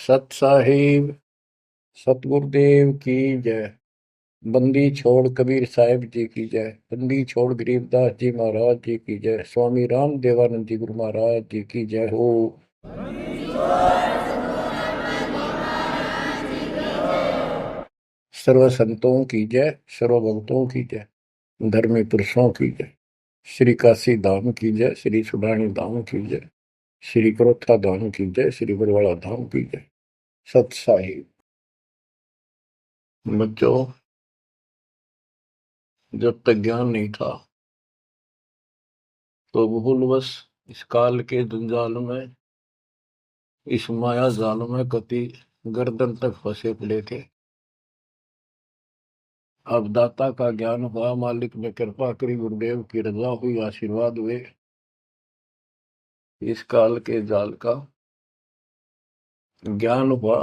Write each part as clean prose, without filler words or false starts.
सत साहिब सतगुरुदेव की जय। बंदी छोड़ कबीर साहिब जी की जय। बंदी छोड़ गरीबदास जी महाराज जी की जय। स्वामी राम देवानंद जी गुरु महाराज जी की जय हो। सर्व संतों की जय, सर्व भक्तों की जय, धर्मी पुरुषों की जय। श्री काशी धाम की जय, श्री सुडानी धाम की जय, श्री क्रोथा धाम की जय, श्री बरवाड़ा धाम की जय। सत साहिब। बच्चों, जब तक ज्ञान नहीं था तो भूलवश इस काल के जंजाल में, इस माया जाल में कति गर्दन तक फंसे पड़े थे। अब दाता का ज्ञान हुआ, मालिक ने कृपा करी, गुरुदेव की रजा हुई, आशीर्वाद हुए। इस काल के जाल का ज्ञान हुआ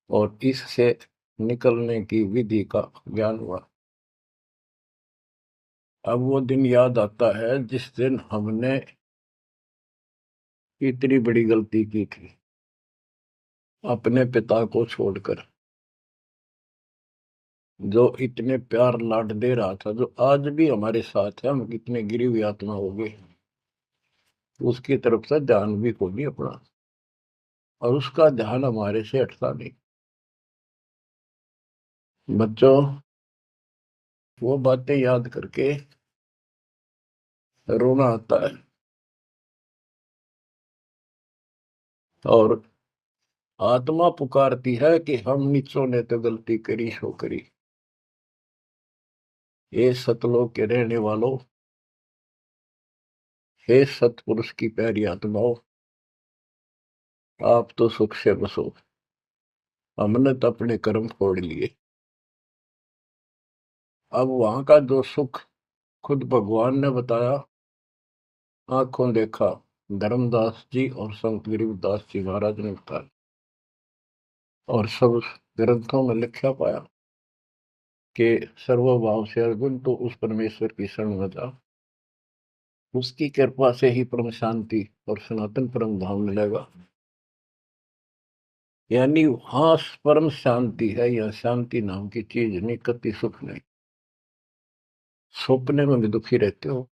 और इससे निकलने की विधि का ज्ञान हुआ। अब वो दिन याद आता है जिस दिन हमने इतनी बड़ी गलती की थी, अपने पिता को छोड़कर, जो इतने प्यार लाड दे रहा था, जो आज भी हमारे साथ है। हम कितने गिरी हुई आत्मा हो गए, उसकी तरफ से ध्यान भी खो नहीं अपना, और उसका ध्यान हमारे से हटता नहीं। बच्चों, वो बातें याद करके रोना आता है। और आत्मा पुकारती है कि हम नीचों ने तो गलती करी सो करी। हे सतलोक के रहने वालों, हे सतपुरुष की प्यारी आत्माओं, आप तो सुख से बसो। हमने तो अपने कर्म फोड़ लिए। अब वहां का जो सुख खुद भगवान ने बताया, आंखों देखा, धर्मदास जी और संत गरीबदास जी महाराज ने बताया, और सब ग्रंथों में लिखा पाया कि सर्वभाव से अर्जुन तो उस परमेश्वर की शरण में जा, उसकी कृपा से ही परम शांति और सनातन परम धाम मिलेगा। यानी वहां परम शांति है, या शांति नाम की चीज नहीं, कति सुख नहीं। सपने में भी दुखी रहते हो,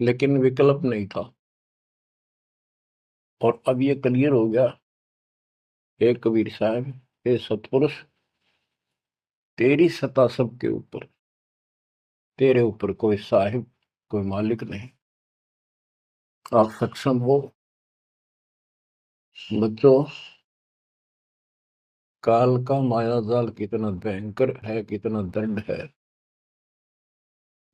लेकिन विकल्प नहीं था। और अब ये क्लियर हो गया। हे कबीर साहब, हे सतपुरुष, तेरी सत्ता सबके ऊपर, तेरे ऊपर कोई साहिब, कोई मालिक नहीं। आप सक्षम हो। बच्चों, काल का माया जाल कितना भयंकर है, कितना दंड है।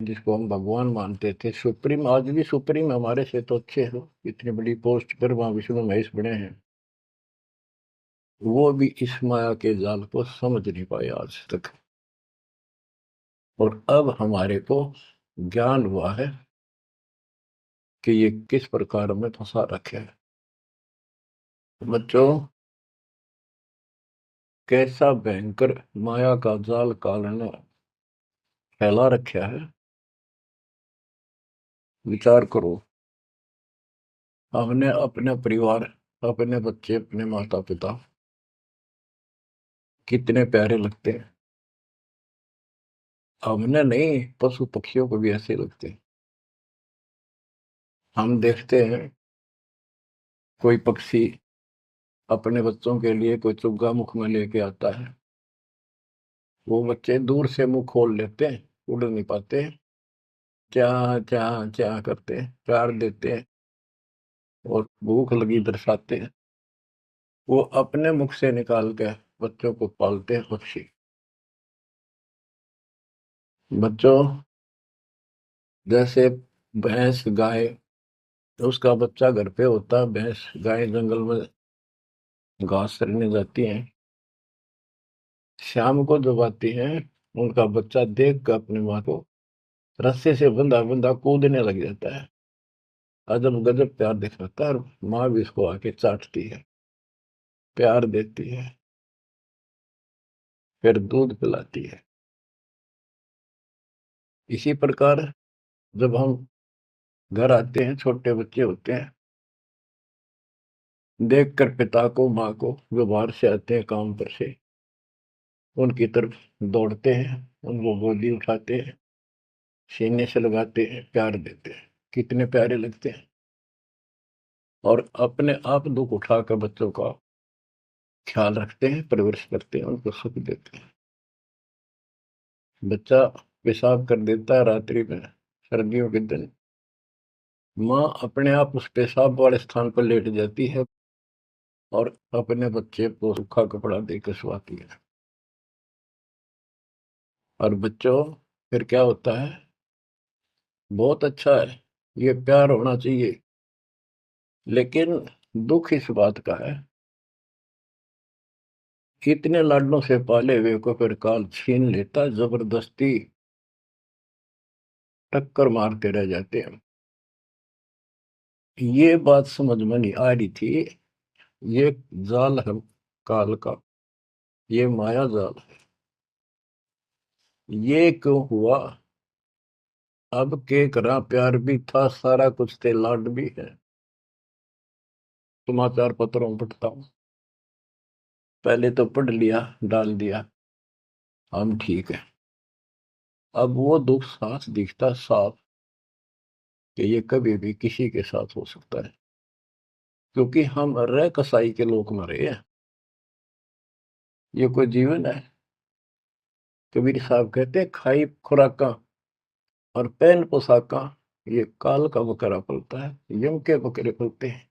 जिसको हम भगवान मानते थे, सुप्रीम, आज भी सुप्रीम हमारे से तो अच्छे हो, इतनी बड़ी पोस्ट पर वहां विष्णु महेश बने हैं, वो भी इस माया के जाल को समझ नहीं पाए आज तक। और अब हमारे को ज्ञान हुआ है कि ये किस प्रकार में फंसा रखे है। बच्चों, कैसा भयंकर माया का जाल काल ने फैला रखा है, विचार करो। हमने अपने परिवार, अपने बच्चे, अपने माता पिता कितने प्यारे लगते हैं। हमने नहीं, पशु पक्षियों को भी ऐसे लगते हैं। हम देखते हैं कोई पक्षी अपने बच्चों के लिए कोई चुग्गा मुख में लेके आता है, वो बच्चे दूर से मुंह खोल लेते हैं, उड़ नहीं पाते, क्या क्या क्या करते हैं, प्यार देते हैं और भूख लगी दर्शाते हैं। वो अपने मुख से निकाल के बच्चों को पालते हैं पक्षी। बच्चों, जैसे भैंस गाय, उसका बच्चा घर पे होता है, भैंस गाय जंगल में घास चरने जाती हैं, शाम को जब आती हैं, उनका बच्चा देख कर अपनी माँ को रस्से से बंधा बंधा कूदने लग जाता है। अजब गजब प्यार दिखाता है, और माँ भी इसको आके चाटती है, प्यार देती है, फिर दूध पिलाती है। इसी प्रकार जब हम घर आते हैं, छोटे बच्चे होते हैं, देखकर पिता को माँ को जो बाहर से आते हैं काम पर से, उनकी तरफ दौड़ते हैं, उनको गोदी उठाते हैं, सीने से लगाते हैं, प्यार देते हैं, कितने प्यारे लगते हैं। और अपने आप दुख उठाकर बच्चों का ख्याल रखते हैं, परवरिश करते हैं, उनको सुख देते हैं। बच्चा पेशाब कर देता है रात्रि में, सर्दियों के दिन, माँ अपने आप उस पेशाब वाले स्थान पर लेट जाती है और अपने बच्चे को सूखा कपड़ा देकर सुलाती है। और बच्चों, फिर क्या होता है? बहुत अच्छा है, ये प्यार होना चाहिए। लेकिन दुख इस बात का है, इतने लाडलों से पाले हुए को फिर काल छीन लेता, जबरदस्ती टक्कर मारते रह जाते हैं। ये बात समझ में नहीं आ रही थी। ये जाल है काल का, ये माया जाल है। ये क्यों हुआ? अब के करा, प्यार भी था, सारा कुछ थे, लाड भी है। समाचार पत्रों में पढ़ता हूँ, पहले तो पढ़ लिया, डाल दिया, हम ठीक है। अब वो दुख साफ दिखता, साफ, कि ये कभी भी किसी के साथ हो सकता है, क्योंकि हम रह कसाई के लोग मरे हैं। ये कोई जीवन है? कबीर साहब कहते हैं, खाई खुराका और पहन पोशाका, ये काल का बकरा पलता है, यम के बकरे पलते हैं।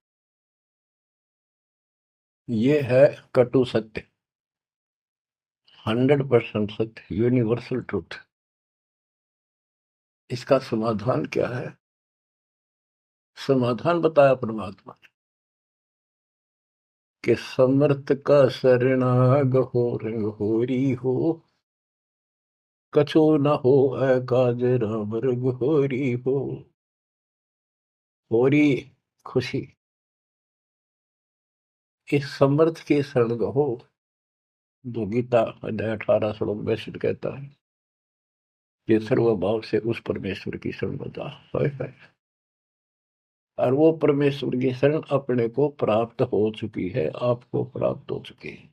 ये है कटु सत्य, 100% सत्य, यूनिवर्सल ट्रूथ। इसका समाधान क्या है? समाधान बताया परमात्मा ने कि समर्थ का शरणाग हो, रंग होरी हो, कछु न हो काज राम रंग होरी हो। होरी खुशी, इस समर्थ की शरण हो, जो गीता अध्याय 18 श्लोक 62 कहता है कि सर्वभाव से उस परमेश्वर की शरण बता है। और वो परमेश्वर की शरण अपने को प्राप्त हो चुकी है, आपको प्राप्त हो चुकी है।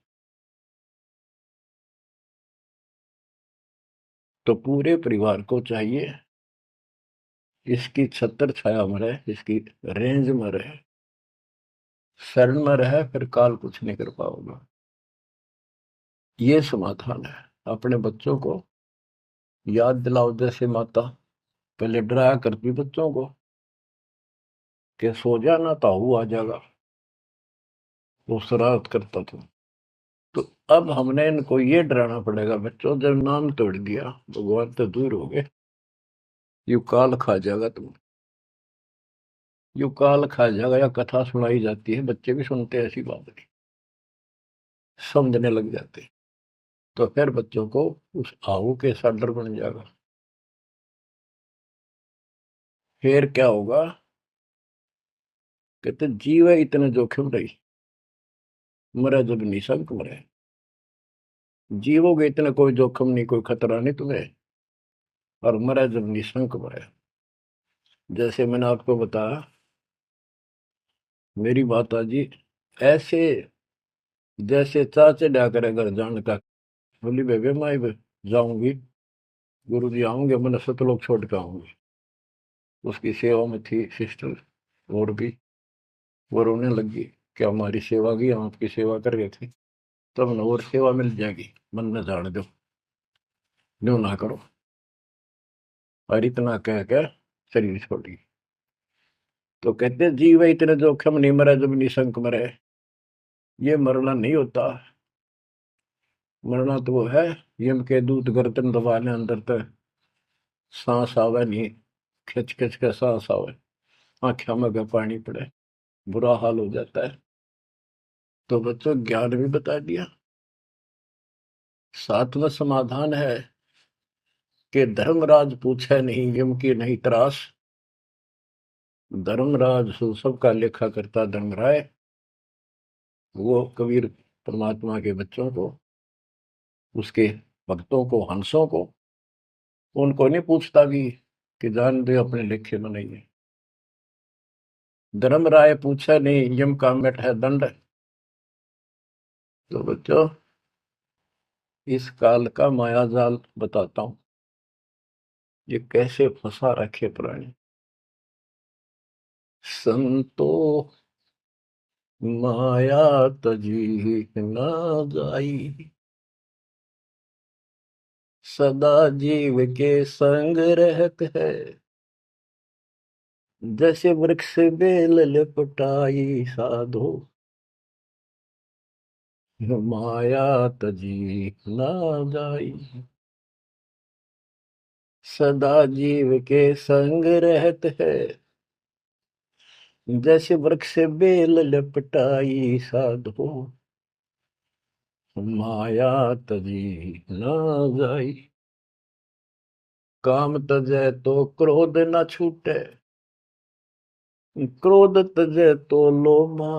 तो पूरे परिवार को चाहिए इसकी छत्र छाया में रहे, इसकी रेंज में रहे, शरण में रहे, फिर काल कुछ नहीं कर पाओगे। ये समाधान है। अपने बच्चों को याद दिलाओ, जैसे माता पहले डराया करती बच्चों को कि सो जाना, ताऊ आ जाएगा, वो शरारत करता था। तो अब हमने इनको ये डराना पड़ेगा, बच्चों जब नाम तोड़ दिया, भगवान तो दूर हो गए, यू काल खा जाएगा तुम, यू काल खा जाएगा। या कथा सुनाई जाती है, बच्चे भी सुनते हैं, ऐसी बात नहीं, समझने लग जाते हैं। तो फिर बच्चों को उस आहू के साथ डर बन जाएगा। फिर क्या होगा? कहते जीव है इतने जोखिम रही, मरे जब निशंक मरे। जीवोगे इतना कोई जोखिम नहीं, कोई खतरा नहीं तुम्हें, और मरे जब निशंक मरे। जैसे मैंने आपको बताया, मेरी माता जी ऐसे, जैसे चाचे डा करे घर जाने का, बोली बेबे मैं जाऊंगी, गुरु जी आऊंगे, मैंने सतलोक छोड़ के आऊंगी। उसकी सेवा में थी सिस्टर, और भी वो रोने लगी कि हमारी सेवा की, हम आपकी सेवा कर रहे थे, तब न और सेवा मिल जाएगी, मन में जाने दो, न्यू ना करो। और इतना कह के शरीर छोड़ी। तो कहते जीव इतने जोखिम नहीं, मरे जब निशंक मरे। ये मरना नहीं होता, मरना तो वो है, यम के दूत गर्दन दबाने अंदर तक सांस आवे नहीं, खिंच खिंच के सांस आवे, आंखों में का पानी पड़े, बुरा हाल हो जाता है। तो बच्चों, ज्ञान भी बता दिया। सातवां समाधान है कि धर्मराज पूछे नहीं, यम की नहीं त्रास। धर्मराज सबका लेखा करता धर्मराय, वो कबीर परमात्मा के बच्चों को, उसके भक्तों को, हंसों को, उनको नहीं पूछता भी कि जान दे अपने लेखे में नहीं है। धर्मराय पूछा नहीं, यम का मिट है दंड। तो बच्चों, इस काल का मायाजाल बताता हूं, ये कैसे फंसा रखे प्राणी। संतो माया तजी न जाई, सदा जीव के संग रहत है, जैसे वृक्ष बेल लिपटाई साधो, माया तजी न जाई। सदा जीव के संग रहत है, जैसे वृक्ष बेल लिपटाई साधो, माया तजी न जाई। काम तजै तो क्रोध न छूटे, क्रोध तजै तो लोभा।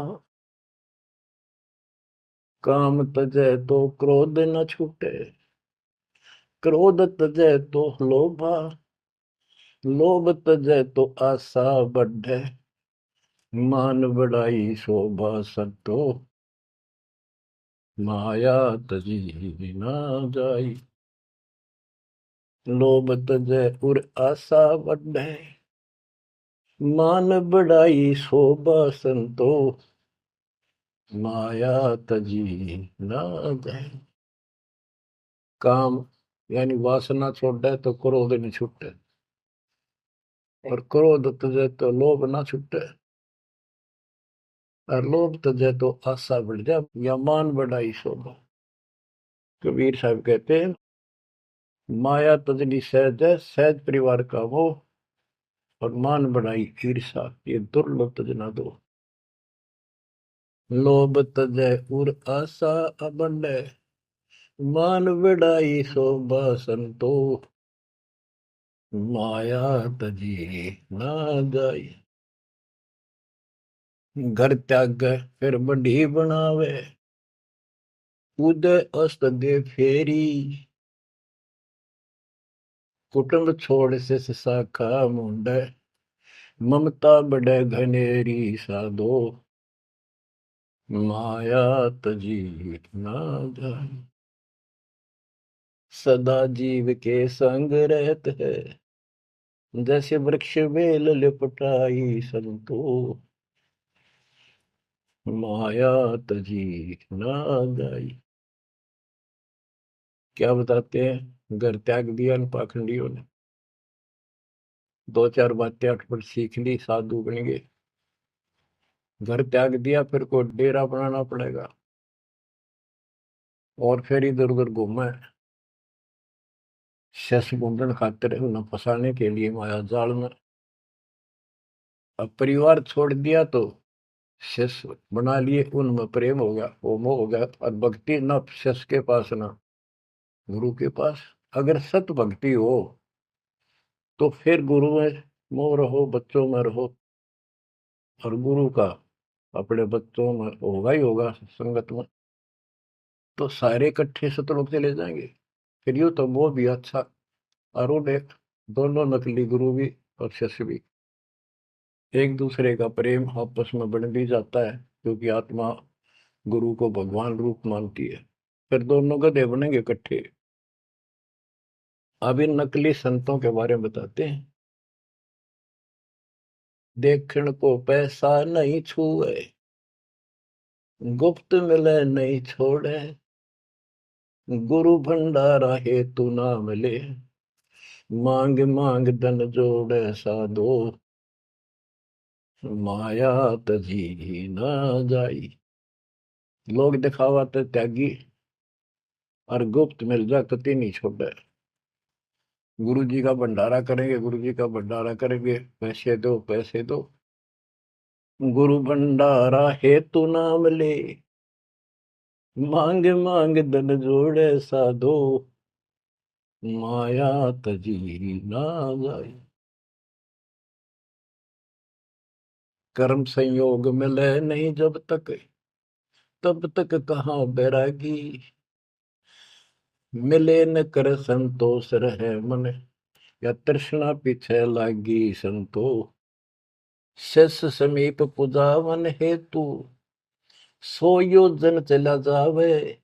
काम तजै तो क्रोध न छूटे, क्रोध तजै तो लोभा। लोभ तजै तो आशा बढ़े, मान बढ़ाई शोभा संतो, माया तजी न जाई। लोभ तजै उर आशा बढ़े, मान बढ़ाई शोभा संतो, माया तजी न जाई। काम यानी वासना छोड़े तो क्रोध नहीं छूटे, और क्रोध तजे तो लोभ ना छूटे, और लोभ तजे तो आशा बढ़ जाए या मान बढ़ाई शोभा। कबीर साहब कहते हैं, माया तजनी सहज है, सहज परिवार का वो, और मान बढ़ाई ईर्षा, ये दुर्लभ तजना दो। लोभ तजय उर आशा अबंडे, मान बढ़ाई शोभा संतो, माया तजी ना जाई। घर त्याग फिर बढ़ी बनावे, उदय अस्त दे फेरी। कुटुंब छोड़ से शाखा मुंडे, ममता बढ़े घनेरी साधो, माया तजी ना जाए। सदा जीव के संग रहत है, जैसे वृक्ष बेल लिपटाई संतो, माया तजी ना जाई। क्या बताते हैं, घर त्याग दिया इन पाखंडियों ने, दो चार बातें अटपट सीख ली, साधु बन गए। घर त्याग दिया, फिर को डेरा बनाना पड़ेगा, और फिर इधर उधर घूमे, शस घूमने खातिर उन्हें फंसाने के लिए माया जाल में। अब परिवार छोड़ दिया तो शस बना लिए, उनमें प्रेम हो गया, वो मोह हो गया, और भक्ति न शस के पास ना गुरु के पास। अगर सत भक्ति हो तो फिर गुरु में मोह रहो, बच्चों में रहो, और गुरु का अपने बच्चों में होगा ही होगा संगत में, तो सारे इकट्ठे सतलोक चले जाएंगे। फिर यूं तो वो भी अच्छा, और वो देख, दोनों नकली गुरु भी और शिष्य भी, एक दूसरे का प्रेम आपस में बढ़ भी जाता है, क्योंकि आत्मा गुरु को भगवान रूप मानती है। फिर दोनों गधे बनेंगे इकट्ठे। अब इन नकली संतों के बारे में बताते हैं। देखण को पैसा नहीं छुए, गुप्त मिले नहीं छोड़े, गुरु भंडारा हे तू ना मिले, मांग मांग धन जोड़े साधो, माया तजी ना जाई। लोग दिखावा तो त्यागी, और गुप्त मिल जा कति नहीं छोड़े। गुरु जी का भंडारा करेंगे, गुरु जी का भंडारा करेंगे, पैसे दो पैसे दो, गुरु भंडारा हे तू नाम ले, मांग मांग धन जोड़े साधो, माया तजी ना जाई। कर्म संयोग मिले नहीं जब तक, तब तक कहाँ बैरागी, मिले न कर संतोष रहे मन, या तृष्णा पीछे लागी संतो, शिष्य समीप पुजावन हेतु, सो योजन चला जावे।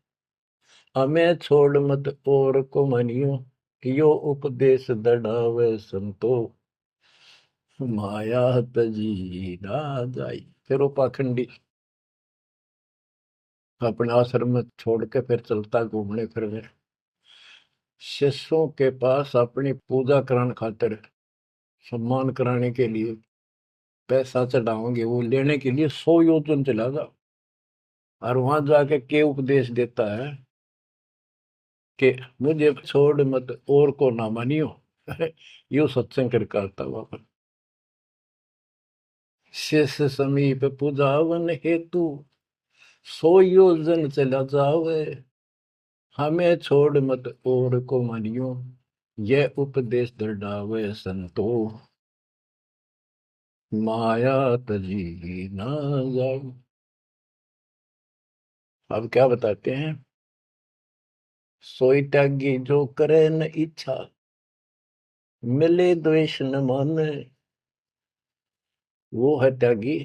हमें छोड़ मत और को मनियो, यो उपदेश दढ़ावे संतो। माया तजी ना जाई। फिर वो पाखंडी अपने आश्रम में छोड़ के फिर चलता घूमने फिरने, शिष्यों के पास अपनी पूजा कराने खातिर, सम्मान कराने के लिए, पैसा चढ़ाओगे वो लेने के लिए 100 योजन चला जा। और वहां जाके के उपदेश देता है कि मुझे छोड़ मत और को ना मानियो। यो सत्संग कर करता हुआ शिष्य समीप पुजावन हेतु, 100 योजन चला जावे। हमें छोड़ मत और को मानियो, यह उपदेश दृढ़ावे संतो। माया तजी ना जाए। अब क्या बताते हैं, सोई त्यागी जो करे न इच्छा, मिले द्वेष न माने। वो है त्यागी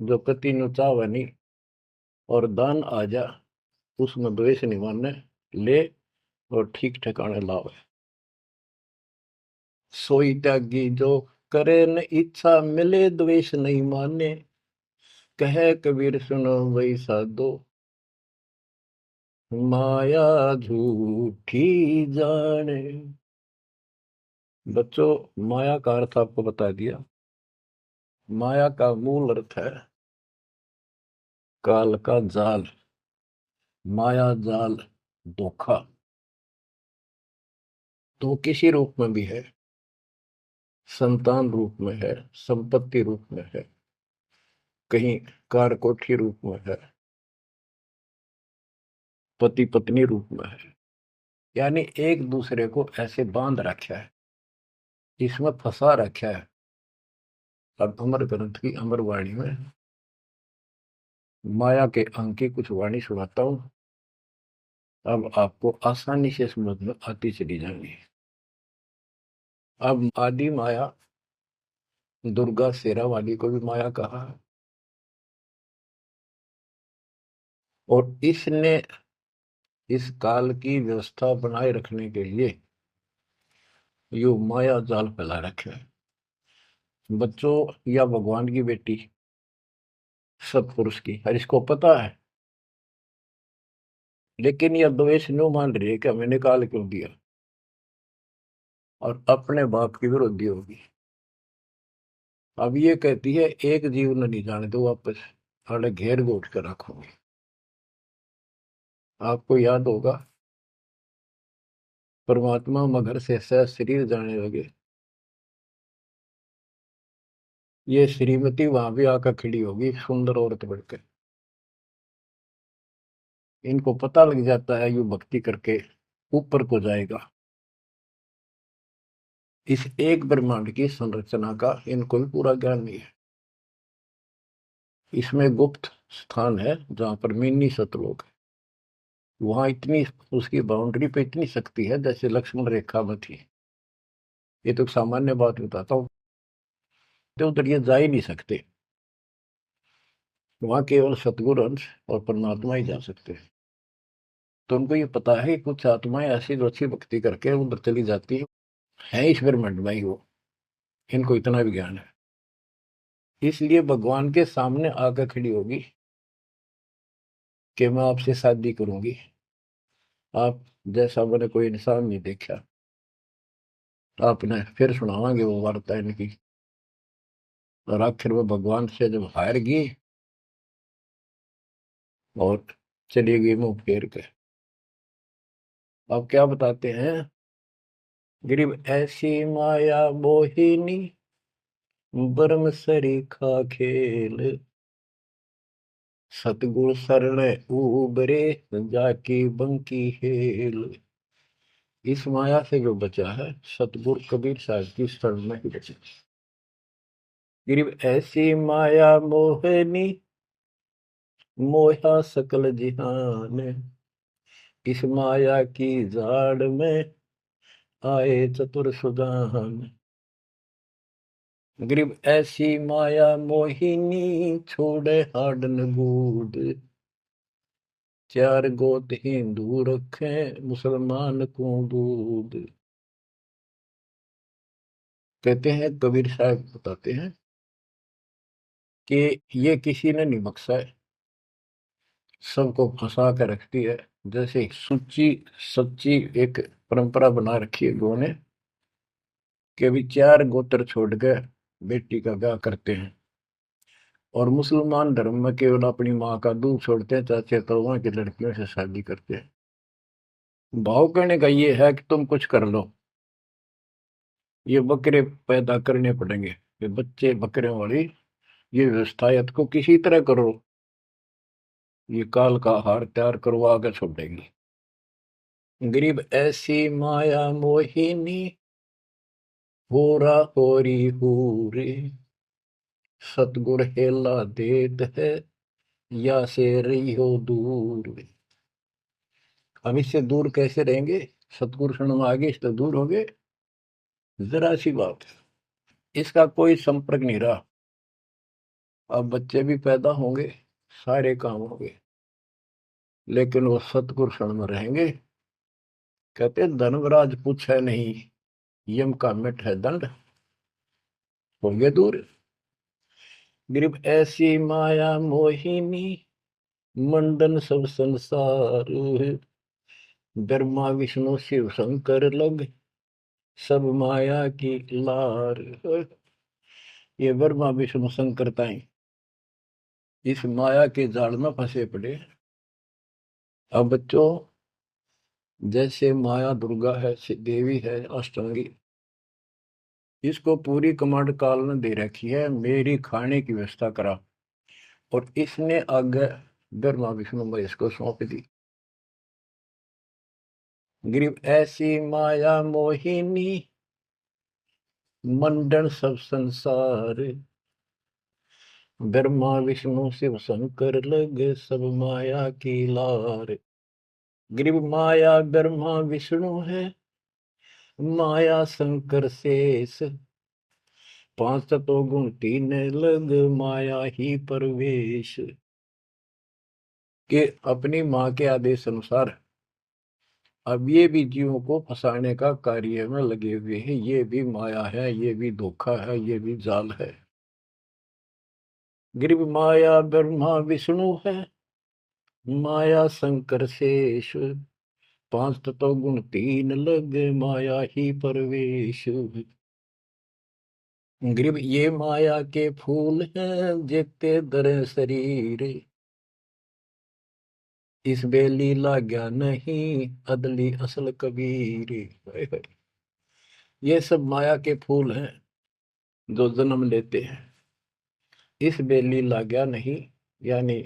जो कति नु चावे नहीं, और दान आ जा उसमें द्वेष नहीं माने, ले और ठीक ठिकाने लावे। सोई त्यागी जो करे न इच्छा, मिले द्वेष नहीं माने। कहे कबीर सुनो वही साधो, माया झूठी जाने। बच्चों, माया का अर्थ आपको बता दिया। माया का मूल अर्थ है काल का जाल, माया जाल, धोखा। तो किसी रूप में भी है, संतान रूप में है, संपत्ति रूप में है, कहीं कार कोठी रूप में है, पति पत्नी रूप में है। यानी एक दूसरे को ऐसे बांध रखा है, इसमें फंसा रखा है। अब अमर ग्रंथ की अमर वाणी में माया के अंक की कुछ वाणी सुनाता हूं। अब आपको आसानी से समझ में आती चली जाएंगी। अब आदि माया, दुर्गा शेरा वाली को भी माया कहा है, और इसने इस काल की व्यवस्था बनाए रखने के लिए यो माया जाल फैला रखे है। बच्चों, या भगवान की बेटी सतपुरुष की, हर इसको पता है, लेकिन यह द्वेष न्यू मान रही है कि हमें निकाल क्यों दिया, और अपने बाप की विरोधी होगी। अब ये कहती है एक जीव न नहीं जाने दो वापस, अरे घेर घोट कर रखोगे। आपको याद होगा, परमात्मा मगर से सह शरीर जाने लगे, ये श्रीमती वहां भी आकर खड़ी होगी, सुंदर औरत बढ़कर। इनको पता लग जाता है यू भक्ति करके ऊपर को जाएगा। इस एक ब्रह्मांड की संरचना का इनको भी पूरा ज्ञान नहीं है। इसमें गुप्त स्थान है जहां पर मिनी सतलोक है। वहां इतनी, उसकी बाउंड्री पे इतनी शक्ति है जैसे लक्ष्मण रेखा में थी। ये तो सामान्य बात बताता हूँ, तो उधर ये जा ही नहीं सकते। वहां केवल सतगुरु अंश और परमात्मा ही जा सकते हैं। तो उनको ये पता है कि कुछ आत्माएं ऐसी जो अच्छी भक्ति करके उधर चली जाती है इस ब्रह्मांड में ही वो। इनको इतना भी ज्ञान है, इसलिए भगवान के सामने आकर खड़ी होगी कि मैं आपसे शादी करूंगी। आप जैसा मैंने कोई इंसान नहीं देखा। आपने फिर सुनावांगे वो वार्ता इनकी। और आखिर में भगवान से जब हार गई और चली गई मुंह फेर के। अब क्या बताते हैं, गरीब ऐसी माया मोहिनी, बरम सरीखा खेल। सतगुर शरण उबरे, जाकी बंकी हेल। इस माया से जो बचा है, सतगुरु कबीर साहब की शरण में ही बचा। गरीब ऐसी माया मोहनी, मोहा सकल जिहान। इस माया की जाड़ में आए चतुर सुजान। गरीब ऐसी माया मोहिनी छोड़े हाडन बूढ़, चार गोत हिंदू रखे मुसलमान को दूध। कहते हैं, कबीर साहब बताते हैं कि ये किसी ने नहीं बख्शा है, सबको फंसा कर रखती है। जैसे सच्ची सच्ची एक परंपरा बना रखी है लोगों ने कि भी चार गोत्र छोड़ के बेटी का ब्याह करते हैं, और मुसलमान धर्म में केवल अपनी माँ का दूध छोड़ते हैं, चाचे तो वहां की लड़कियों से शादी करते हैं। भाव कहने का ये है कि तुम कुछ कर लो, ये बकरे पैदा करने पड़ेंगे, ये बच्चे बकरे वाली ये व्यवस्था या तो किसी तरह करो, ये काल का हार तैयार करवा के छोड़ेंगे। गरीब ऐसी माया मोहिनी होरा होरी हूरे, सतगुर हेला देत है या से रही हो दूर। हम इससे दूर कैसे रहेंगे? सतगुरु शरण में आगे इससे दूर हो गए, जरा सी बात, इसका कोई संपर्क नहीं रहा। अब बच्चे भी पैदा होंगे, सारे काम होंगे, लेकिन वो सतगुरु शरण में रहेंगे। कहते धर्मराज पूछे नहीं, यम का मिट है दंड, होंगे दूर। गरीब ऐसी माया मोहिनी मंडन सब संसार, ब्रह्मा विष्णु शिव शंकर लग सब माया की लार। ये ब्रह्मा विष्णु शंकर ताई इस माया के जाल में फंसे पड़े। अब बच्चों, जैसे माया दुर्गा है, देवी है, अष्टांगी, इसको पूरी कमांड काल ने दे रखी है, मेरी खाने की व्यवस्था करा, और इसने आगे ब्रह्मा विष्णु महेश को सौंप दी। गरीब ऐसी माया मोहिनी मंडन सब संसार, ब्रह्मा विष्णु शिव शंकर लगे सब माया की लार। गरीब माया ब्रह्मा विष्णु है, माया शंकर शेष, पांच तत्व गुण तीन लग माया ही परवेश। के अपनी माँ के आदेश अनुसार अब ये भी जीवों को फंसाने का कार्य में लगे हुए हैं। ये भी माया है, ये भी धोखा है, ये भी जाल है। गरीब माया ब्रह्मा विष्णु है, माया शंकर शेष, पांच तत्व गुण तीन लग माया ही परवेश। गरीब ये माया के फूल हैं जेते दर शरीर, इस बेली लाग्या नहीं अदली असल कबीर। ये सब माया के फूल हैं जो जन्म लेते हैं, इस बेली लाग्या नहीं, यानी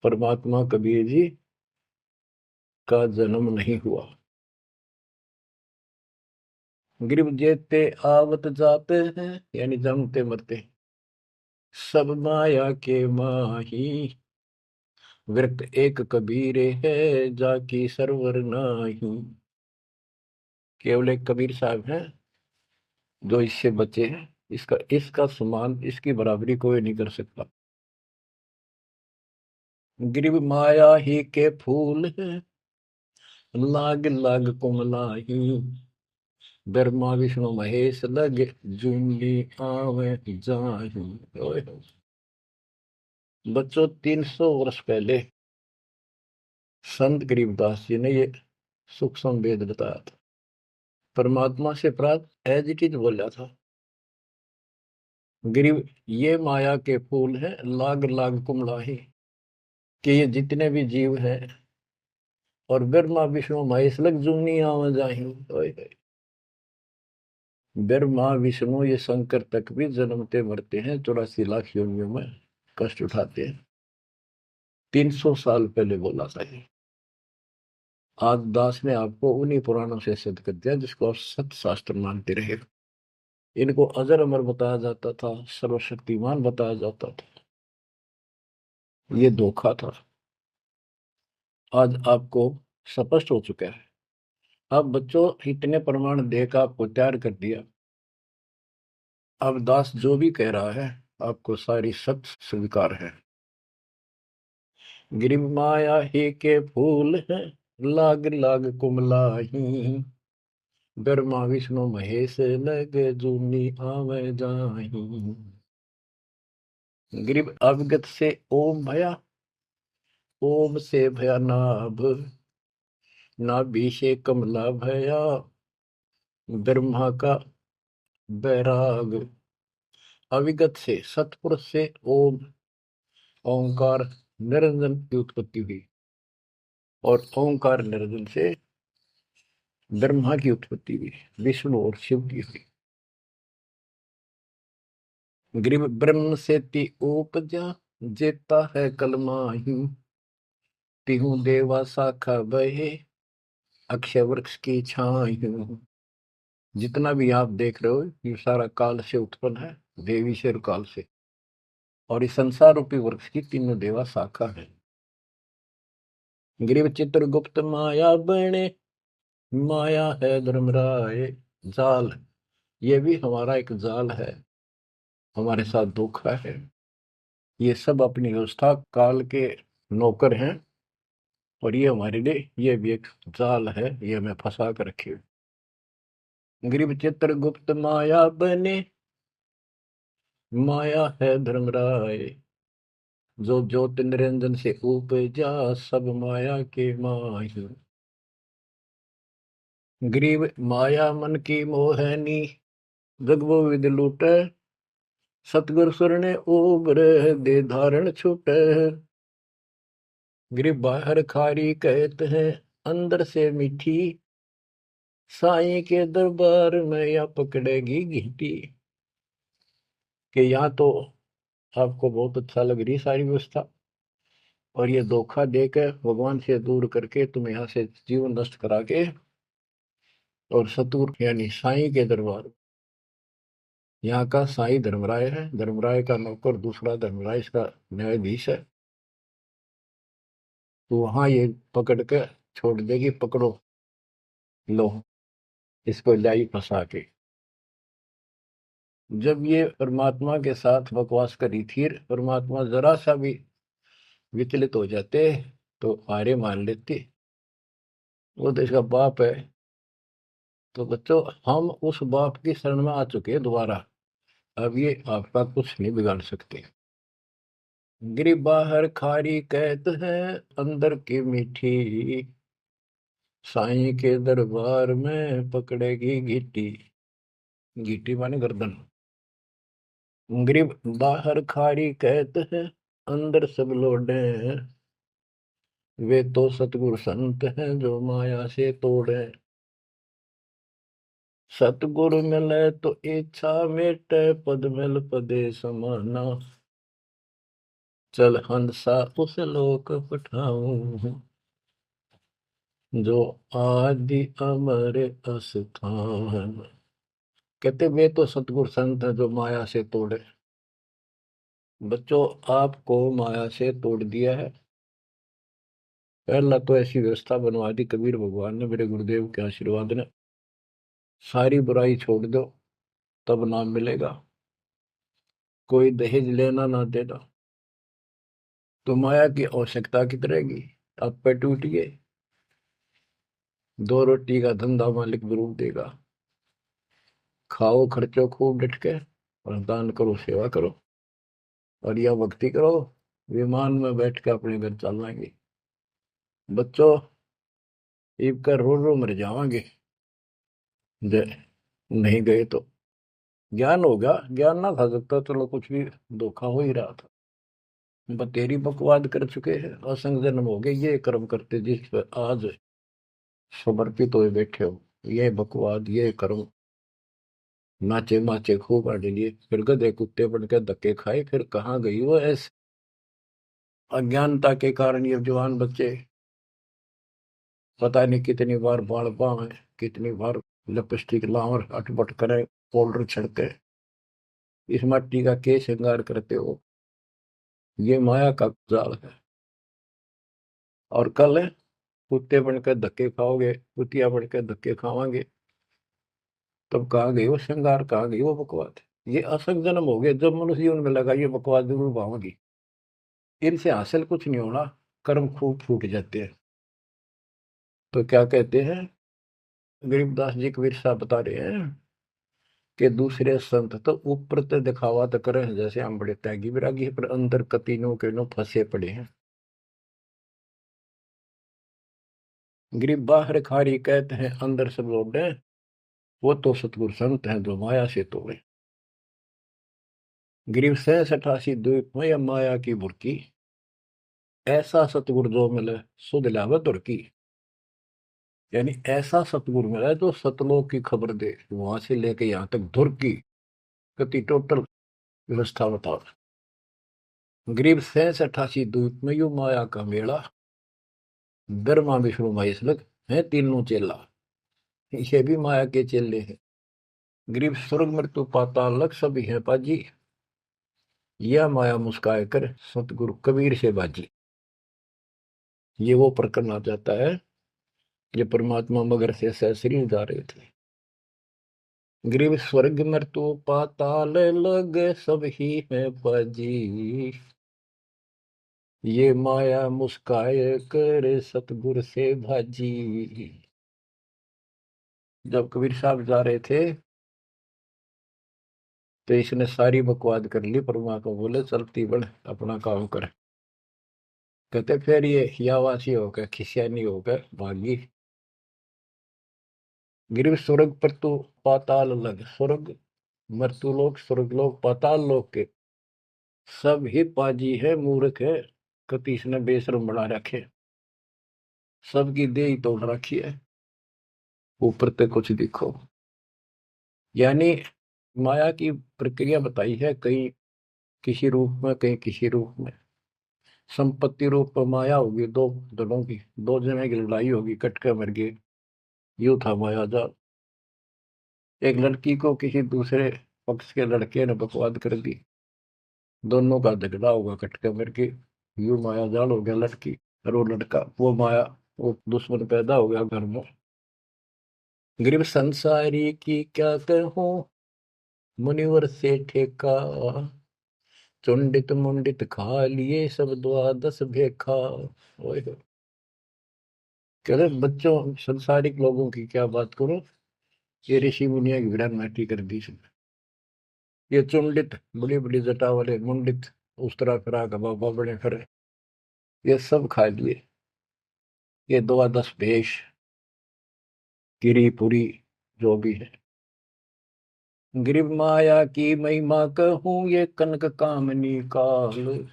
परमात्मा कबीर जी का जन्म नहीं हुआ। गरीब जेते आवत जाते हैं, यानी जन्मते मरते, सब माया के माही, व्यक्त एक कबीर है जाकी सरवर नाही। केवल एक कबीर साहब हैं जो इससे बचे हैं, इसका इसका समान, इसकी बराबरी कोई नहीं कर सकता। गरीब माया ही के फूल है, लाग लाग कुमलाही, ब्रह्मा विष्णु महेश लग जूंगी आवे जाही। ओए होए। बच्चों, 300 वर्ष पहले संत गरीबदास जी ने ये सूक्ष्म वेद बताया था, परमात्मा से प्राप्त एज इट इज बोला था। गरीब ये माया के फूल हैं, लाग लाग कुमलाही, कि ये जितने भी जीव हैं, और ब्रह्मा विष्णु महेश लग जूनी आवा जाही। ओए होए। ब्रह्मा विष्णु ये शंकर तक भी जन्मते मरते हैं, 84 लाख योनियों में कष्ट उठाते हैं। 300 साल पहले बोला था ये। आज दास ने आपको उन्हीं पुराणों से सिद्ध कर दिया जिसको आप सत्य शास्त्र मानते रहे। इनको अजर अमर बताया जाता था, सर्वशक्तिमान बताया जाता था, ये धोखा था। आज आपको स्पष्ट हो चुका है। अब बच्चों, इतने प्रमाण देकर आपको तैयार कर दिया, अब दास जो भी कह रहा है आपको सारी सत्य स्वीकार है। गिरि माया ही के फूल है, लाग लाग कुमलाही, ब्रह्मा विष्णु महेश लगे जूनी आवे जाही। गिरिव अवगत से ओम भया, ओम से भया नाभ, नाभि से कमला भया, ब्रह्मा का बैराग। अविगत से सतपुरुष से ओम ओंकार निरंजन की उत्पत्ति हुई, और ओंकार निरंजन से ब्रह्मा की उत्पत्ति हुई, विष्णु और शिव की हुई। ग्रीव ब्रह्म से ति उपजा, जेता है कलमाही, तिहु देवा शाखा बहे, अक्षय वृक्ष की छाई। जितना भी आप देख रहे हो ये सारा काल से उत्पन्न है, देवी से और काल से, और इस संसार रूपी वृक्ष की तीनों देवा शाखा है। ग्रीव चित्रगुप्त माया बने, माया है धर्मराय जाल, ये भी हमारा एक जाल है, हमारे साथ धोखा है। ये सब अपनी व्यवस्था काल के नौकर हैं, और ये हमारे लिए ये भी एक जाल है, ये हमें फंसा कर रखे। ग्रीव चित्रगुप्त माया बने, माया है धर्मराय, जो ज्योति निरंजन से उपजा, सब माया के माही। ग्रीव माया मन की मोहनी, जग वो विद लूटे, सतगुर सुरने उबर दे धारण छूटे। ग्रीव बाहर खारी कहते हैं, अंदर से मीठी, साईं के दरबार में या पकड़ेगी घीटी। कि यहाँ तो आपको बहुत अच्छा लग रही सारी व्यवस्था, और ये धोखा देकर भगवान से दूर करके तुम यहाँ से जीवन नष्ट करा के, और सतुर यानी साईं के दरबार, यहाँ का साईं धर्मराय है, धर्मराय का नौकर दूसरा धर्मराय इसका न्यायाधीश है, तो वहां ये पकड़ के छोड़ देगी, पकड़ो लो इसको लाई फंसा के। जब ये परमात्मा के साथ बकवास करी थी, परमात्मा जरा सा भी विचलित हो जाते तो हारे मान लेते, वो तो इसका बाप है। तो बच्चों हम उस बाप की शरण में आ चुके हैं दोबारा, अब ये आपका कुछ नहीं बिगाड़ सकते। गिरी बाहर खारी कहत है, अंदर की मीठी, साईं के दरबार में पकड़ेगी घीटी। घीटी माने गर्दन। ग्रीब बाहर खारी कहत है, अंदर सब लोडे, वे तो सतगुरु संत हैं जो माया से तोड़े। सतगुरु मिले तो इच्छा मेटे, पद मिल पदे समाना, चल हंसा उस लोक पठाऊं, जो आदि अमर अस्थान। कहते वे तो सतगुरु संत हैं जो माया से तोड़े। बच्चों आपको माया से तोड़ दिया है। पहला तो ऐसी व्यवस्था बनवा दी कबीर भगवान ने, मेरे गुरुदेव के आशीर्वाद ने, सारी बुराई छोड़ दो तब नाम मिलेगा, कोई दहेज लेना ना देना, तो माया की आवश्यकता कितनी रहेगी। आप पे टूटिए, दो रोटी का धंधा मालिक जरूर देगा, खाओ खर्चो खूब डट के, और दान करो सेवा करो, और यह भक्ति करो, विमान में बैठ के अपने घर चल जाएंगे। बच्चों ईब कर रो रो मर जावांगे नहीं गए तो। ज्ञान होगा, ज्ञान ना था सकता, चलो कुछ भी धोखा हो ही रहा था, बतेरी बकवाद कर चुके हैं, असंग जन्म हो गए ये कर्म करते जिस पर आज समर्पित हुए बैठे हो, ये बकवाद ये कर्म, नाचे माचे खूब आड़े लिए, फिर गधे कुत्ते बन के धक्के खाए, फिर कहाँ गई वो ऐसे अज्ञानता के कारण। ये जवान बच्चे पता नहीं कितनी बार बाल पावे, कितनी बार लिपस्टिक लावर अटपट करे, पाउडर छिड़के, इस मट्टी का के श्रृंगार करते हो, ये माया का जाल है। और कल कुत्ते बनकर धक्के खाओगे, कुतिया बनकर धक्के खावांगे, तब कहाँ गई वो श्रृंगार, कहाँ गई वो बकवाद। ये असंग जन्म हो गए। जब मनुष्य जीवन में लगा ये बकवास जरूर पाऊंगी, इनसे हासिल कुछ नहीं होना, कर्म खूब फूट जाते हैं। तो क्या कहते हैं, गरीबदास जी कबीर साहब बता रहे हैं कि दूसरे संत तो ऊपर तो दिखावा तो करें जैसे हम बड़े त्यागी विरागी, पर अंदर कतीनों के नो फंसे पड़े हैं। गरीब बाहर खारी कहते हैं अंदर सब लोग हैं, वो तो सतगुरु संत हैं जो माया से तोड़े। गरीब 87 द्वीप में या माया की बुरकी, ऐसा सतगुरु जो मिले सुध लावे तुर्की। यानी ऐसा सतगुरु मिला जो सतलोक की खबर दे, वहां से लेके यहाँ तक धुर की गति टोटल व्यवस्था बताओ। गरीब 87 द्वीप में यू माया का मेला, ब्रह्मा विष्णु महेश लग है तीनों चेला, ये भी माया के चेले हैं। गरीब स्वर्ग मृत्यु पाताल लग सभी है पाजी, यह माया मुस्काए कर सतगुरु कबीर से बाजी। ये वो प्रकरण आ जाता है ये परमात्मा मगर से सहसरी जा रहे थे। गरीब स्वर्ग मृत्यु पाताल लग सब ही है पाजी, ये माया मुस्काए कर सतगुरु से भाजी। जब कबीर साहब जा रहे थे तो इसने सारी बकवाद कर ली, परमात्मा को बोले चलती बढ़ अपना काम कर। कहते फिर ये हियावासी होकर खिसियानी होकर भागी। गिरव स्वर्ग पर तू पाताल लग, स्वर्ग मृत्यु लोक स्वर्ग लोक पाताल लोक के सब ही पाजी है मूर्ख है, कतीस ने बेशरम बना रखे, सबकी दे ही तोड़ रखी है, ऊपर तक कुछ दिखो। यानी माया की प्रक्रिया बताई है, कहीं किसी रूप में कहीं किसी रूप में। संपत्ति रूप में माया होगी दो दलों की, दो जने की लड़ाई होगी, कट के मर गए, यूं था माया जाल। एक लड़की को किसी दूसरे पक्ष के लड़के ने बकवाद कर दी, दोनों का झगड़ा होगा कट के मर के, यूं माया जाल हो गया लड़की और वो लड़का, वो माया वो दुश्मन पैदा हो गया घर में। गरीब संसारी की क्या कहूं मुनिवर से ठेका, चुंडित मुंडित खा लिए सब द्वादश भेखा। ओए होए। कह रहे बच्चों संसारिक लोगों की क्या बात करूं, ये ऋषि मुनिया की विरान माटी कर दी इसने। ये चुंडित बड़ी बड़ी जटा वाले मुंडित उस तरह फिरा का बाबा बड़े फिर, ये सब खा लिए, ये द्वादश भेष गिरी पुरी जो भी है। गिरिव माया की महिमा कहूं ये कनक कामनी काल,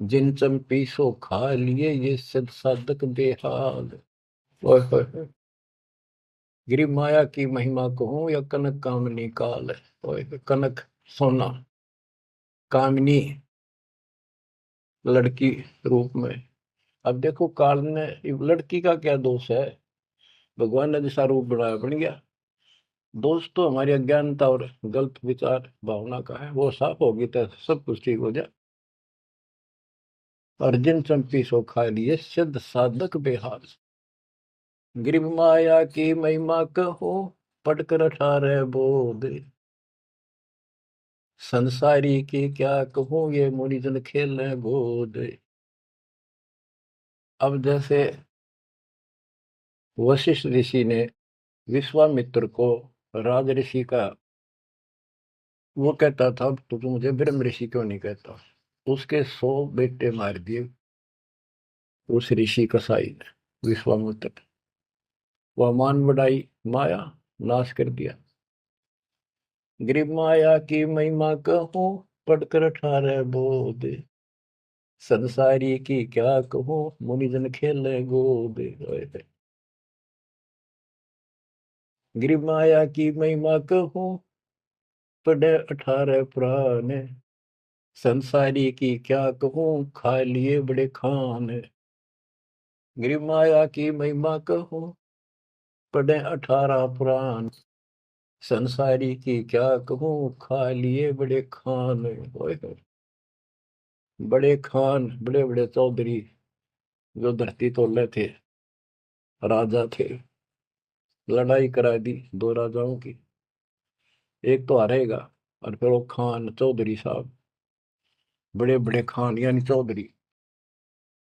जिन चंपी सो खा लिए ये सिद्ध साधक बेहाल। ओए होए होए। गिरिव माया की महिमा कहूं या कनक कामनी काल, ओए होए, कनक सोना, कामनी लड़की रूप में। अब देखो काल ने लड़की का क्या दोष है, भगवान ने जैसा रूप बनाया बन गया। दोष तो हमारी अज्ञानता और गलत विचार भावना का है, वो साफ होगी तो सब कुछ ठीक हो जाए। अर्जुन चंपी सो खा लिए सिद्ध साधक बेहाल, गिरिव माया की महिमा कहो पढ़कर 18 बोध, संसारी की क्या कहूँ ये मुनिजन खेल गोद। अब जैसे वशिष्ठ ऋषि ने विश्वामित्र को राज ऋषि का, वो कहता था तो तू मुझे ब्रह्म ऋषि क्यों नहीं कहता, उसके 100 बेटे मार दिए उस ऋषि कसाई ने विश्वामित्र। वह मान बढ़ाई माया, नाश कर दिया। गरीब माया की महिमा कहूँ पढ़कर 18 बोध, संसारी की क्या कहूँ मुनिजन खेले गोद। गरीब माया की महिमा कहूँ पढ़े 18 पुराण, संसारी की क्या कहूँ खा लिए बड़े खान। गरीब माया की महिमा कहूँ पढ़े 18 पुराण, संसारी की क्या कहूँ खा लिए बड़े खान। ओए होए। बड़े खान बड़े बड़े चौधरी जो धरती तोड़े थे, राजा थे, लड़ाई करा दी दो राजाओं की, एक तो हारेगा। और फिर वो खान चौधरी साहब, बड़े बड़े खान यानी चौधरी,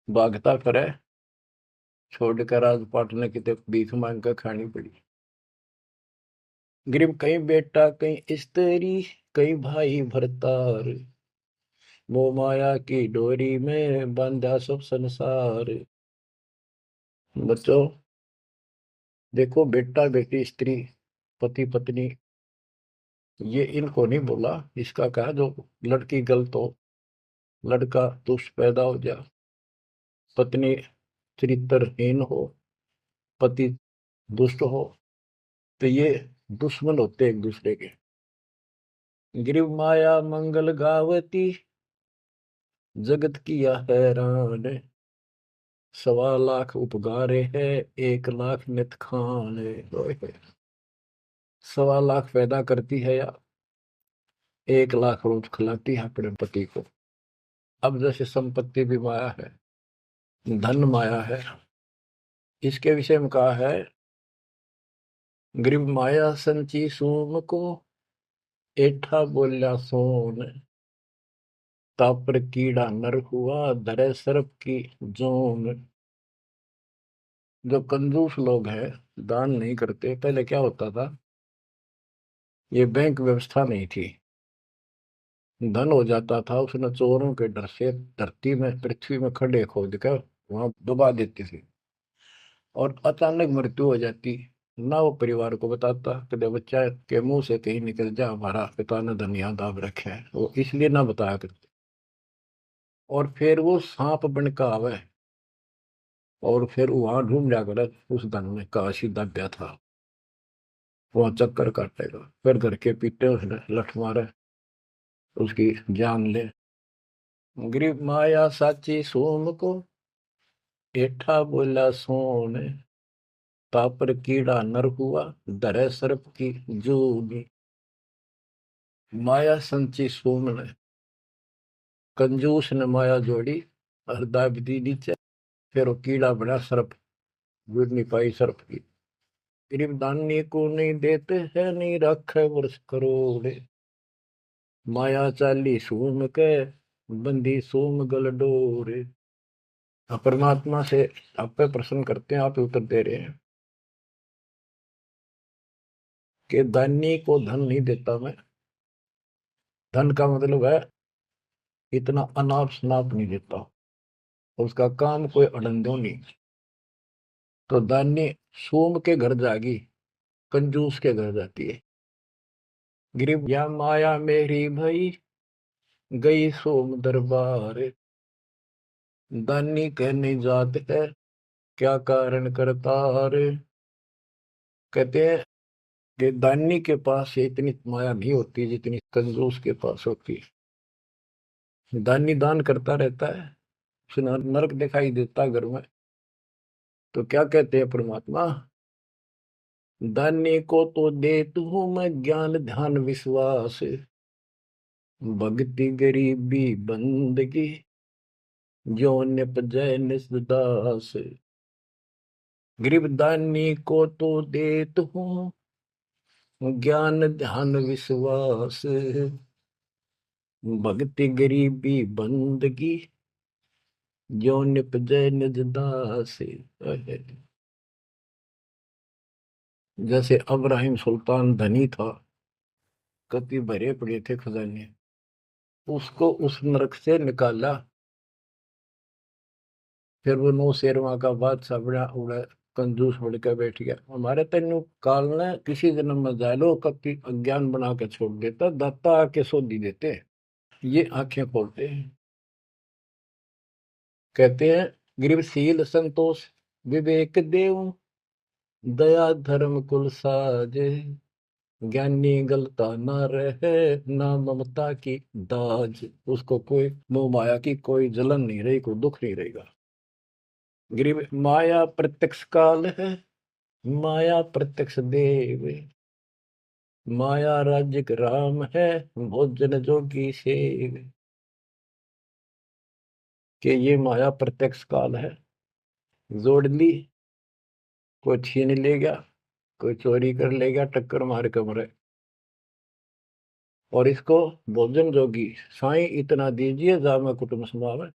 भागता करे, छोड़ कर राजपाट ने कितने भीख मांग कर खानी पड़ी। गरीब कहीं बेटा कहीं स्त्री, कहीं भाई भरतार, मोह माया की डोरी में बांधा सब संसार। बच्चों देखो, बेटा बेटी स्त्री पति पत्नी, ये इनको नहीं बोला। इसका कहा जो लड़की गलत हो, लड़का दुष्ट पैदा हो जा, पत्नी चरित्रहीन हो, पति दुष्ट हो, तो ये दुश्मन होते एक दूसरे के। गिरिव माया मंगल गावती, जगत किया हैरान, 1.25 लाख उपगारे है, 1 लाख नित खान। 1.25 लाख पैदा करती है या 1 लाख रोज खिलाती है अपने पति को। अब जैसे संपत्ति भी माया है, धन माया है, इसके विषय में कहा है, गरीब माया संची सोम को, एठा बोल्या सोन, तापर कीड़ा नर हुआ, धरे सर्प की जोन। जो कंजूस लोग हैं, दान नहीं करते, पहले क्या होता था, ये बैंक व्यवस्था नहीं थी, धन हो जाता था उसने चोरों के डर से धरती में पृथ्वी में खड्डे खोद कर वहां दबा देती थी, और अचानक मृत्यु हो जाती, ना वो परिवार को बताता, कदे बच्चा के मुंह से कहीं निकल जा हमारा पिता ने धन याद दाब रखे है, वो इसलिए ना बताया करते। और फिर वो सांप बन का आवे, और फिर वहां ढूंढ जा कर उस धन में काशी दब्या था, वहां चक्कर काटेगा, फिर घर के पीटे उसने लठ मारे, उसकी जान ले। गरीब माया साची सोम को, एठा बोला सोन, तापर कीड़ा नर हुआ, धरे सर्प की जूनी। माया संची सोम ने, कंजूस ने माया जोड़ी और दाब दी नीचे, फिर वो कीड़ा बना सर्प, जुड़ नहीं पाई सर्प की। गरीब दानी को नहीं देते है, नहीं रखे वर्ष करोड़, माया चाली सोम के, बंदी सोम गल डोरे। परमात्मा से आप पे प्रश्न करते हैं, आप उत्तर दे रहे हैं कि दानी को धन नहीं देता मैं। धन का मतलब है इतना अनाप शनाप नहीं देता, उसका काम कोई अड़ंदो नहीं। तो दानी सोम के घर जागी, कंजूस के घर जाती है। गरीब या माया मेरी भई, गई सोम दरबार, दानी कहने जात है, क्या कारण करतार। कहते हैं कि दानी के पास इतनी माया नहीं होती जितनी कंजूस के पास होती है। दानी दान करता रहता है, उसे नरक दिखाई देता घर में। तो क्या कहते हैं परमात्मा, दानी को तो देता हूं मैं ज्ञान ध्यान विश्वास, भक्ति गरीबी बंदगी, जो निपजय निसदास। गरीब दानी को तो देता हूँ ज्ञान ध्यान विश्वास, भक्ति गरीबी बंदगी, जो निपजय निज दास। जैसे अब्राहिम सुल्तान धनी था, कति भरे पड़े थे खजाने, उसको उस नरक से निकाला, फिर वो नौ शेरवा का बादशाह बड़ा उड़ा, कंजूस बन के बैठ गया। हमारे तेन काल ने किसी जन्म में जालो कति अज्ञान बना के छोड़ देता, दाता आके सोधी देते, ये आंखें खोलते हैं। कहते हैं गरीबशील संतोष विवेक देव, दया धर्म कुल साजे, ज्ञानी गलता न रहे, ना ममता की दाज। उसको कोई मोह माया की कोई जलन नहीं रही, कोई दुख नहीं रहेगा। गरीब माया प्रत्यक्ष काल है, माया प्रत्यक्ष देव, माया राज्य राम है, भोजन जोगी सेव। कि ये माया प्रत्यक्ष काल है, जोड़ ली, कोई छीन ले गया, कोई चोरी कर ले गया, टक्कर मार के मरे। और इसको भोजन जोगी साईं इतना दीजिए जामे कुटुंब समावे,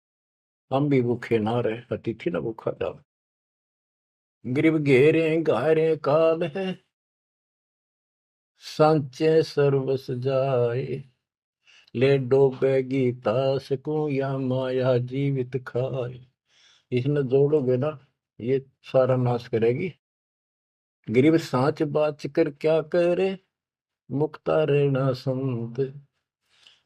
हम भी भूखे ना रहे अतिथि न भूखा जावे। गिरब घेरे घारे काल है, सांचे सर्वस जाए, ले डोबेगी तास को या माया जीवित खाए। इसने जोड़ोगे ना ये सारा नाश करेगी। गिरब सांच बाच कर क्या करे, मुक्ता रहना संत,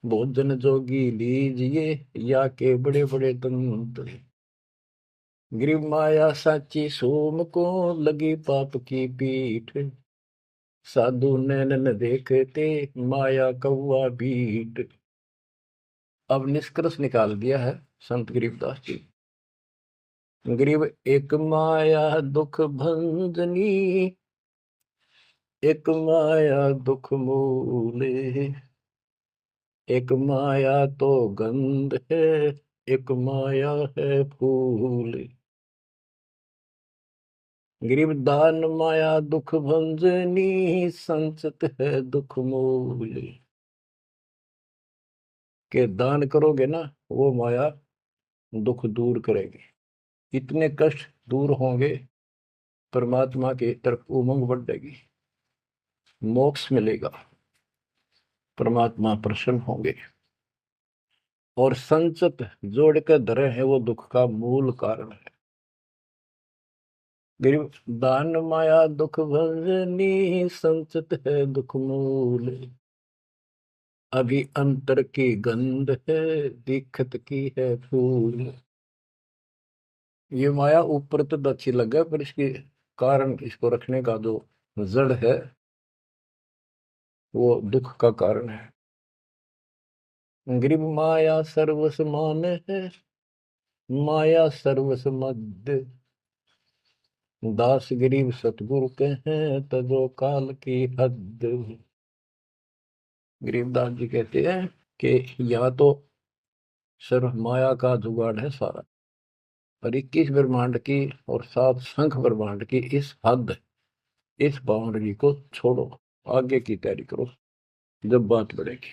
भोजन जोगी लीजिए या के बड़े बड़े दंत। गिरब माया साची सोम को लगी पाप की पीठ, साधु नैनन देखते माया कौआ बीट। अब निष्कर्ष निकाल दिया है संत गरीबदास जी। गरीब एक माया दुख भंजनी, एक माया दुख मूले, एक माया तो गंध है, एक माया है फूल। गरीब दान माया दुख भंजनी, संचत है दुख मूल। के दान करोगे ना वो माया दुख दूर करेगी, इतने कष्ट दूर होंगे, परमात्मा की तरफ उमंग बढ़ेगी, मोक्ष मिलेगा, परमात्मा प्रसन्न होंगे। और संचत जोड़ कर धरे हैं वो दुख का मूल कारण है। गरीब दान माया दुख भंजनी, संचत है दुख मूल। अभी अंतर की गंध है, दिखत की है फूल। ये माया ऊपर तो अच्छी लगे पर इसके कारण, इसको रखने का जो जड़ है वो दुख का कारण है। गरीब माया सर्वस मान है, माया सर्वस मद, दास गरीब सतगुरु के हैं तजो काल की हद। गरीबदास जी कहते हैं कि या तो सिर्फ माया का जुगाड़ है सारा, और 21 ब्रह्मांड की और 7 शंख ब्रह्मांड की इस हद, इस बाउंड्री को छोड़ो, आगे की तैयारी करो जब बात बढ़ेगी।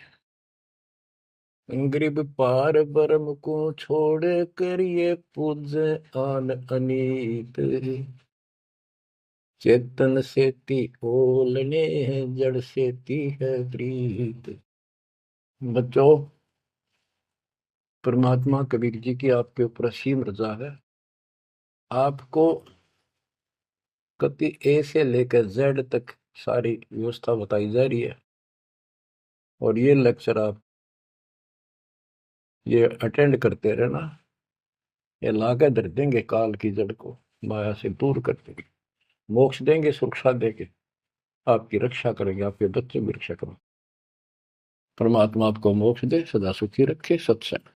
गरीब पार ब्रह्म को छोड़ कर ये पूजे आन अनीत, चेतन सेती ओलने जड़ सेती है प्रीत। बच्चों, परमात्मा कबीर जी की आपके ऊपर असीम रजा है। आपको कति ए से लेकर जेड तक सारी व्यवस्था बताई जा रही है, और ये लेक्चर आप ये अटेंड करते रहना, ये लाकर धर देंगे काल की जड़ को, माया से दूर कर देंगे, मोक्ष देंगे, सुरक्षा देंगे, आपकी रक्षा करेंगे, आपके बच्चे की रक्षा करेंगे। परमात्मा आपको मोक्ष दे, सदा सुखी रखे। सत्संग।